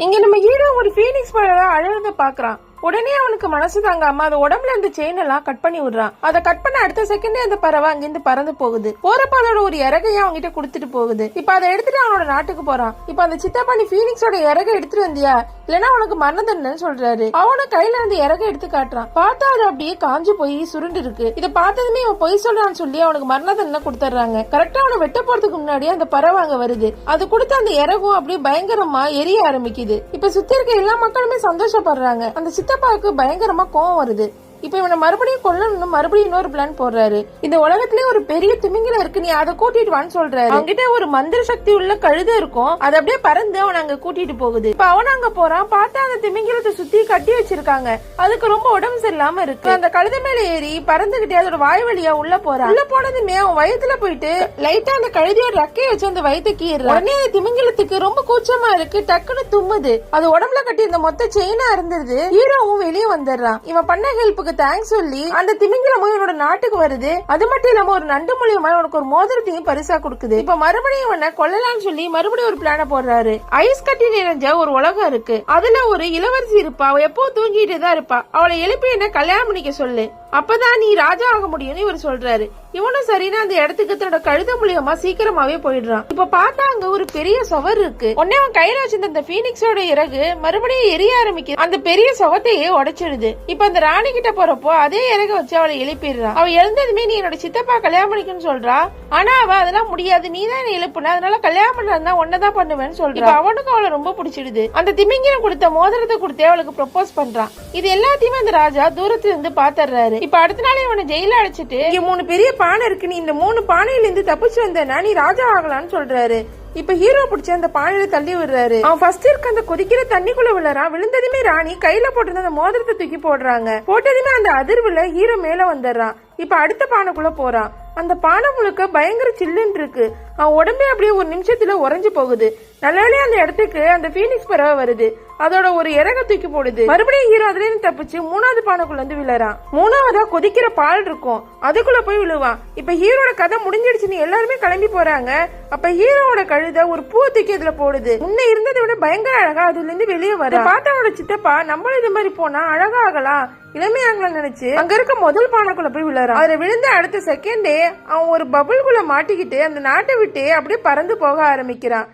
இங்க நம்ம ஹீரோ ஒரு பீனிக்ஸ் பறவை அழகத பாக்குறான். உடனே அவனுக்கு மனசு தாங்காம அது உடம்புல இருந்த செயின் எல்லாம் கட் பண்ணி விடுறான். அதை கட் பண்ண அடுத்த செகண்டே அந்த பறவை அங்கிருந்து பறந்து போகுது. போறப்ப அதோட ஒரு இறகையை அவங்கிட்ட குடுத்துட்டு போகுது. இப்ப அதை எடுத்துட்டு அவனோட நாட்டுக்கு போறான். இப்ப அந்த சித்தப்பா நீ பீனிக்ஸோட இறகை எடுத்துட்டு வந்தியா, இல்லன்னா அவனுக்கு மரண தண்டனை சொல்றாரு. அவன கையில இருந்து இறகை எடுத்து காட்டுறான். பார்த்தா அது அப்படியே காஞ்சு போய் சுருண்டு இருக்கு. இதை பார்த்ததுமே அவன் பொய் சொல்றான்னு சொல்லி அவனுக்கு மரண தண்டனை கொடுத்துறாங்க. கரெக்டா அவனை வெட்ட போறதுக்கு முன்னாடி அந்த பறவை அங்க வருது. அது கொடுத்த அந்த இறகும் அப்படியே பயங்கரமா எரிய ஆரம்பிக்குது. இப்ப சுத்தி இருக்க எல்லா மக்களுமே சந்தோஷப்படுறாங்க. அந்த சித்தப்பாவுக்கு பயங்கரமா கோவம் வருது. இப்ப இவனை மறுபடியும் கொல்லணும்னு மறுபடியும் இன்னொரு பிளான் போடுறாரு. இந்த உலகத்திலேயே ஒரு பெரிய திமிங்கலம் இருக்கு, நீ அதை கூட்டிட்டு வான்னு சொல்றாரு. அவங்கிட்ட ஒரு மந்திர சக்தி உள்ள கழுத இருக்கும். அது அப்படியே பறந்து அவன் அங்க கூட்டிட்டு போகுது. இப்ப அவன் அங்க போறான். பார்த்தா அந்த திமிங்கலத்தை சுத்தி கட்டி வச்சிருக்காங்க. அதுக்கு ரொம்ப உடம்பு சரியில்லாம இருக்கு. அந்த கழுத மேல ஏறி பறந்துகிட்டே அதோட வாய் வழியா உள்ள போறான். உள்ள போனதுமே அவன் வயித்துல போயிட்டு லைட்டா அந்த கழுதியோட ரக்கைய வச்சு அந்த வயிற்று கீறான். உடனே அந்த திமிங்கலத்துக்கு ரொம்ப கூச்சமா இருக்கு. டக்குன்னு தும்முது. அது உடம்புல கட்டி இந்த மொத்த செயினா இருந்தது. ஹீரோவும் வெளியே வந்துடுறான். இவன் பண்ண ஹெல்ப்புக்கு தேங்க்ஸ் சொல்லி அந்த திமிங்கலமும் இவனோட நாட்டுக்கு வருது. அது மட்டும் இல்லாம ஒரு நண்டு மூலியமா உனக்கு ஒரு மோதிரத்தையும் பரிசா கொடுக்குது. இப்ப மறுபடியும் இவனை கொல்லலாம்னு சொல்லி மறுபடியும் ஒரு பிளான போடுறாரு. ஐஸ் கட்டி நிறைஞ்ச ஒரு உலகம் இருக்கு. அதுல ஒரு இளவரசி இருப்பா. அவ எப்போ தூங்கிட்டு தான் இருப்பா. அவளை எழுப்பி என்ன கல்யாணம் பண்ணிக்க சொல்லு, அப்பதான் நீ ராஜா ஆக முடியும்னு இவர் சொல்றாரு. இவனும் சரினா அந்த இடத்துக்கு தன்னோட கழுத மூலியமா சீக்கிரமாவே போயிடுறான். இப்ப பார்த்தா அங்க ஒரு பெரிய சுவர் இருக்கு. உடனே அவன் கையில வச்சிருந்த அந்த பீனிக்ஸோட இறகு மறுபடியும் எரிய ஆரம்பிக்குது. அந்த பெரிய சுவத்தையே உடைச்சிடுது. இப்ப அந்த ராணி கிட்ட போறப்போ அதே இறக வச்சு அவளை எழுப்பிடுறான். அவ எழுந்ததுமே நீ என்னோட சித்தப்பா கல்யாணம் பண்ணிக்கன்னு சொல்றா. ஆனா அவ அதெல்லாம் முடியாது, நீ தான் என்ன எழுப்புன, அதனால கல்யாணம் பண்றதா ஒன்னதான் பண்ணுவேன்னு சொல்றா. அவனுக்கு அவளை ரொம்ப பிடிச்சிடுது. அந்த திமிங்கலம் கொடுத்த மோதிரத்தை கொடுத்து அவளுக்கு ப்ரொபோஸ் பண்றான். இது எல்லாத்தையுமே அந்த ராஜா தூரத்துல இருந்து பாத்துறாரு. இப்ப அடுத்த நாள் இவனை ஜெயில அடைச்சிட்டு இங்க 3 பெரிய பானை இருக்கு, நீ இந்த 3 பானையில இருந்து தப்பிச்சு வந்தனா நீ ராஜா ஆகலான்னு சொல்றாரு. இப்ப ஹீரோ பிடிச்ச அந்த பானையில தள்ளி விடுறாரு. அவன் ஃபர்ஸ்ட் இருக்க அந்த கொதிக்கிற தண்ணிக்குள்ள விழுறான். விழுந்ததுமே ராணி கையில போட்டிருந்த அந்த மோதிரத்தை தூக்கி போடுறாங்க. போட்டதுமே அந்த அதிர்வுல ஹீரோ மேல வந்துடுறான். இப்ப அடுத்த பானைக்குள்ள போறான். அந்த பானை முழுக்க பயங்கர சில்லுன்னு இருக்கு. அவன் உடம்பே அப்படியே ஒரு நிமிஷத்துல உறைஞ்சு போகுது. நல்லவே அந்த இடத்துக்கு அந்த பீனிக்ஸ் பறவை வருது. அதோட ஒரு இறக தூக்கி போடுது. மறுபடியும் ஹீரோ அதுல இருந்து தப்பிச்சு 3வது பானைக்குள்ள இருந்து விழறான். 3வதா கொதிக்கிற பால் இருக்கும், அதுக்குள்ள போய் விழுவான். இப்ப ஹீரோட கதை முடிஞ்சிடுச்சுன்னு எல்லாருமே கிளம்பி போறாங்க. அப்ப ஹீரோட கழுத ஒரு பூ தூக்கி அதுல போடுது. முன்ன இருந்ததை விட பயங்கர அழகா அதுல இருந்து வெளியே வர பார்த்தவனோட சித்தப்பா நம்மளும் இது மாதிரி போனா அழகா ஆகலாம், இளமையாகலாம் நினைச்சு அங்க இருக்க முதல் பானைக்குள்ள போய் விழறான். அதுல விழுந்த அடுத்த செகண்டே அவன் ஒரு பபுள்குள்ள மாட்டிக்கிட்டு அந்த நாட்டை விட்டு அப்படியே பறந்து போக ஆரம்பிக்கிறான்.